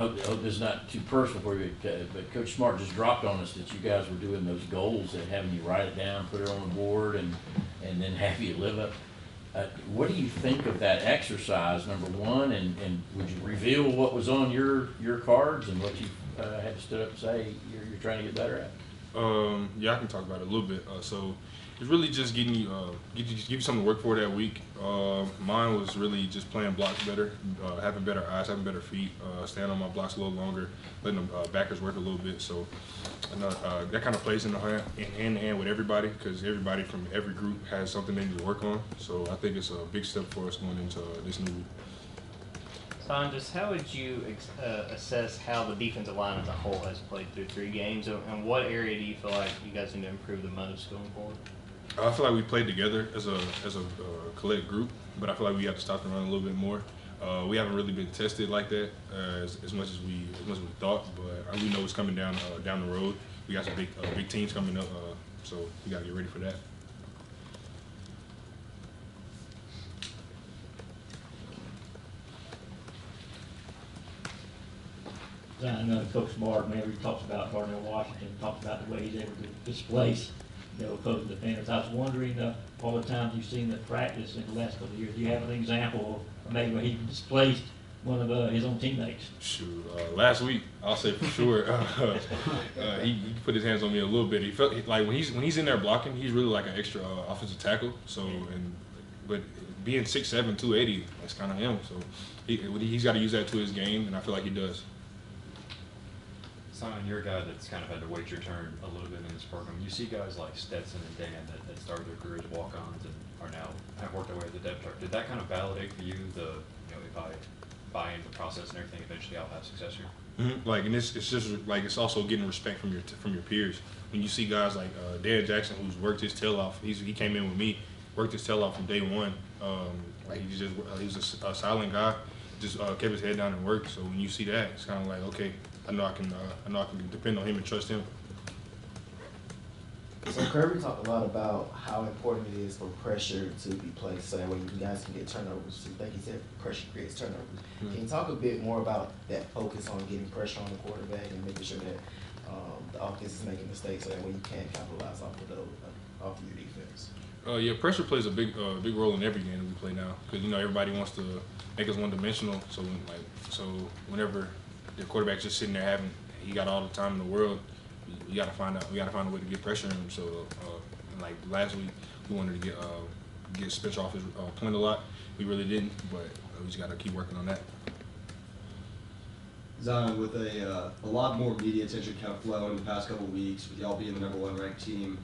hope this is not too personal for you, but Coach Smart just dropped on us that you guys were doing those goals and having you write it down, put it on the board, and then have you live up. What do you think of that exercise, number one, and would you reveal what was on your cards and what you had to stood up and say you're trying to get better at? Yeah, I can talk about it a little bit. So it's really just getting you, give you something to work for that week. Mine was really just playing blocks better, having better eyes, having better feet, staying on my blocks a little longer, letting the backers work a little bit. So that kind of plays in hand to hand with everybody, because everybody from every group has something they need to work on. So I think it's a big step for us going into this new week. Son, just how would you assess how the defensive line as a whole has played through 3 games, and what area do you feel like you guys need to improve the most going forward? I feel like we played together as a collective group, but I feel like we have to stop the run a little bit more. We haven't really been tested like that as much as we thought, but we know it's coming down the road. We got some big teams coming up, so we got to get ready for that. I know Coach Smart, whenever he talks about Darnell Washington, talks about the way he's able to displace, opposing defenders. I was wondering, all the times you've seen the practice in the last couple of years, do you have an example of maybe where he displaced one of his own teammates? Shoot, last week I'll say for sure, he put his hands on me a little bit. He felt like when he's in there blocking, he's really like an extra offensive tackle. So but being 6'7", 280, that's kind of him. So he's got to use that to his game, and I feel like he does. Simon, you're a guy that's kind of had to wait your turn a little bit in this program. You see guys like Stetson and Dan that started their careers walk-ons and are now have worked their way at the depth chart. Did that kind of validate for you if I buy into the process and everything, eventually I'll have success here? Mm-hmm. Like, and it's just like it's also getting respect from your peers. When you see guys like Dan Jackson, who's worked his tail off, he came in with me, worked his tail off from day one. Like he's a silent guy, just kept his head down and worked. So when you see that, it's kind of like, okay, I know I can depend on him and trust him. So Kirby talked a lot about how important it is for pressure to be placed so that way you guys can get turnovers. So I think he said pressure creates turnovers. Mm-hmm. Can you talk a bit more about that focus on getting pressure on the quarterback and making sure that the offense is making mistakes so that way you can capitalize off of your defense? Yeah, pressure plays a big role in every game that we play now, because everybody wants to make us one-dimensional. So whenever the quarterback's just sitting there he got all the time in the world, we got to find a way to get pressure on him. So like last week, we wanted to get Spencer off his point a lot. We really didn't, but we just got to keep working on that. Zion, with a lot more media attention kind of flowing the past couple of weeks, with y'all being the #1 ranked team,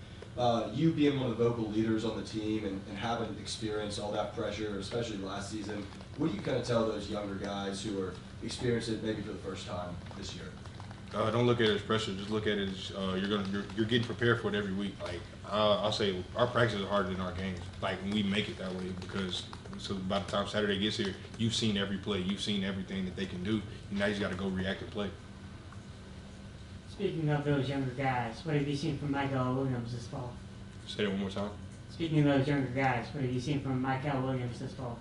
you being one of the vocal leaders on the team and having experienced all that pressure, especially last season, what do you kind of tell those younger guys who are experiencing it maybe for the first time this year? Don't look at it as pressure. Just look at it as you're getting prepared for it every week. Like I'll say, our practices are harder than our games. Like when we make it that way, because so by the time Saturday gets here, you've seen every play, you've seen everything that they can do. And now you just got to go react and play. Speaking of those younger guys, what have you seen from Michael Williams this fall? Say that one more time. Speaking of those younger guys, what have you seen from Michael Williams this fall?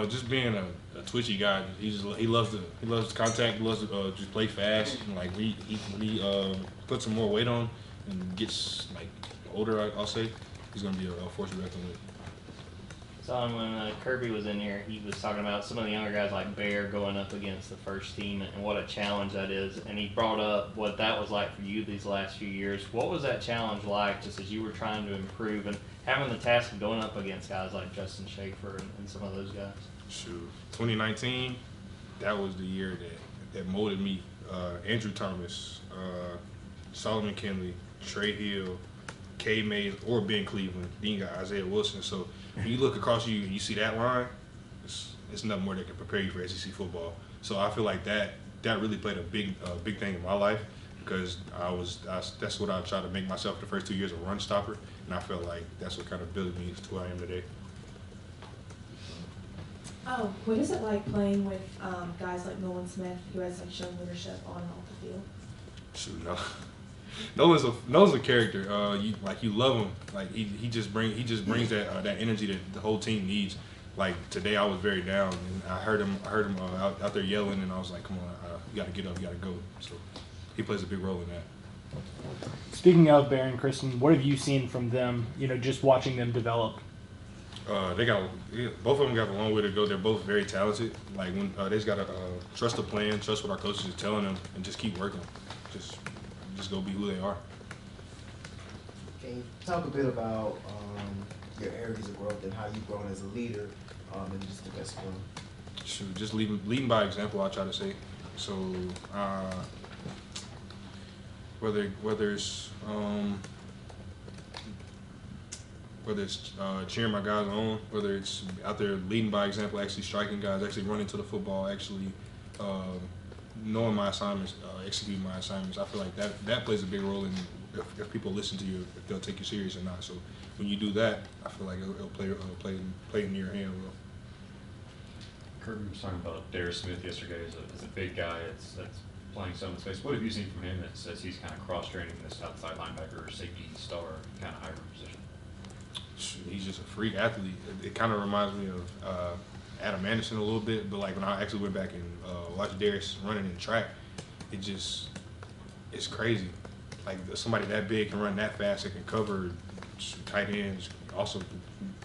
Just being a twitchy guy. He loves the contact. He loves to just play fast. And like when he puts some more weight on and gets like older, I'll say he's gonna be a force to reckon with. So when Kirby was in here, he was talking about some of the younger guys like Bear going up against the first team and what a challenge that is. And he brought up what that was like for you these last few years. What was that challenge like, just as you were trying to improve and having the task of going up against guys like Justin Schaefer and some of those guys? Shoot, 2019, that was the year that molded me. Andrew Thomas, Solomon Kinley, Trey Hill, K. Mays, or Ben Cleveland. Then you got Isaiah Wilson. So when you look across and you see that line, it's nothing more that can prepare you for SEC football. So I feel like that really played a big thing in my life, because that's what I tried to make myself the first 2 years, a run stopper, and I felt like that's what kind of built me to who I am today. Oh, what is it like playing with guys like Nolan Smith, who has shown leadership on and off the field? Shoot, no. Nolan's a character. You love him. Like he just brings that energy that the whole team needs. like today I was very down, and I heard him out there yelling, and I was like, come on, you got to get up, you got to go. So he plays a big role in that. Speaking of Bear and Kristen, what have you seen from them? Just watching them develop. Both of them got a long way to go. They're both very talented. Like when they just gotta trust the plan, trust what our coaches are telling them, and just keep working. Just go be who they are. Can you talk a bit about your areas of growth and how you've grown as a leader and just the best one? Shoot, just leading by example, I try to say. So whether it's cheering my guys on, whether it's out there leading by example, actually striking guys, actually running to the football, actually knowing my assignments, executing my assignments. I feel like that plays a big role in if people listen to you, if they'll take you serious or not. So when you do that, I feel like it'll play into your hand well. Kirby was talking about Darius Smith yesterday as a big guy that's playing some in space. What have you seen from him that says he's kind of cross-training this outside linebacker or safety star kind of hybrid position? He's just a freak athlete. It kind of reminds me of Adam Anderson a little bit, but like when I actually went back and watched Darius running in track, it's crazy. Like somebody that big can run that fast, that can cover tight ends, also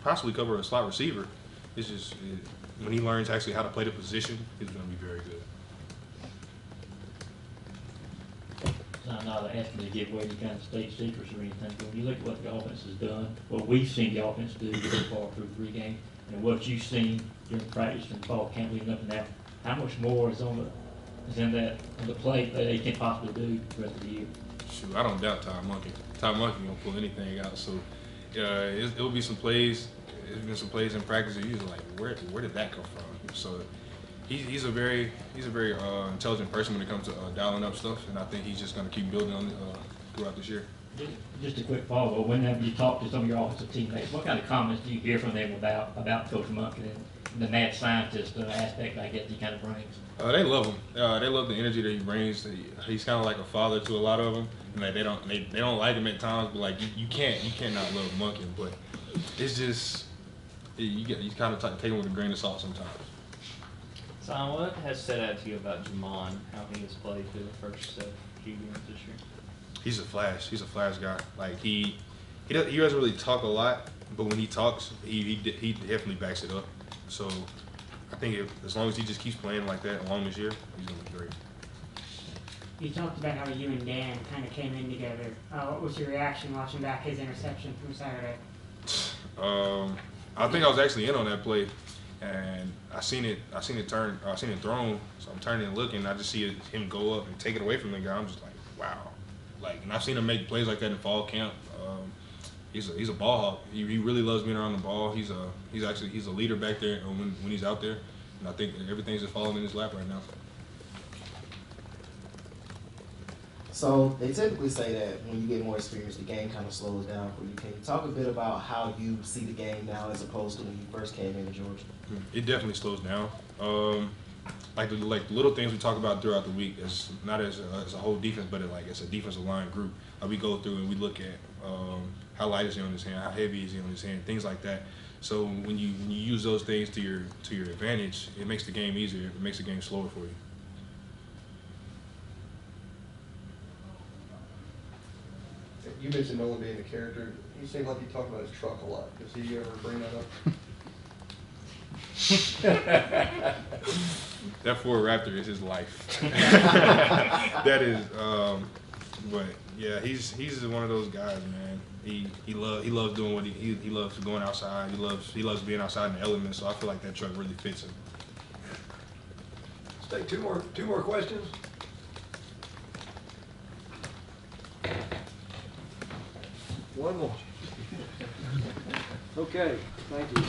possibly cover a slot receiver. It's just when he learns actually how to play the position, he's going to be very good. I'm not asking to give away any kind of state secrets or anything, but when you look at what the offense has done, what we've seen the offense do so far through 3 games, and what you've seen during practice and fall camp leading up to now, how much more is on the plate that they can possibly do the rest of the year? Shoot, I don't doubt Ty Monkey. Ty Monkey gonna pull anything out. So it'll be some plays. There's been some plays in practice that you're like, where did that come from? So he's a very intelligent person when it comes to dialing up stuff, and I think he's just going to keep building on it throughout this year. Just a quick follow-up. Whenever you talk to some of your offensive teammates, what kind of comments do you hear from them about Coach Monk and the mad scientist aspect, I guess, he kind of brings? They love him. They love the energy that he brings. He's kind of like a father to a lot of them, and like they don't like him at times, but like you cannot love Monkey. But it's just you kind of take him with a grain of salt sometimes. Son, what has stood out to you about Jamon, how he has played through the first few games this year? He's a flash. He's a flash guy. Like he doesn't really talk a lot, but when he talks, he definitely backs it up. So I think as long as he just keeps playing like that along this year, he's gonna be great. You talked about how you and Dan kind of came in together. What was your reaction watching back his interception from Saturday? I think I was actually in on that play, and I seen it thrown. So I'm turning and looking, and I just see him go up and take it away from the guy. I'm just like, wow. Like, and I've seen him make plays like that in fall camp. He's a ball hawk. He really loves being around the ball. He's a leader back there when he's out there, and I think everything's just falling in his lap right now. So they typically say that when you get more experience, the game kind of slows down for you. Can you talk a bit about how you see the game now as opposed to when you first came into Georgia? It definitely slows down. Like the little things we talk about throughout the week, as not as a whole defense, but it's a defensive line group. We go through and we look at how light is he on his hand, how heavy is he on his hand, things like that. So when you use those things to your advantage, it makes the game easier. It makes the game slower for you. You mentioned Nolan being a character. He seemed like he talked about his truck a lot. Does he ever bring that up? That F4 Raptor is his life. That is, but yeah, he's one of those guys, man. He loves doing what he loves going outside. He loves being outside in the elements. So I feel like that truck really fits him. Let's take two more questions. One more. Okay, thank you.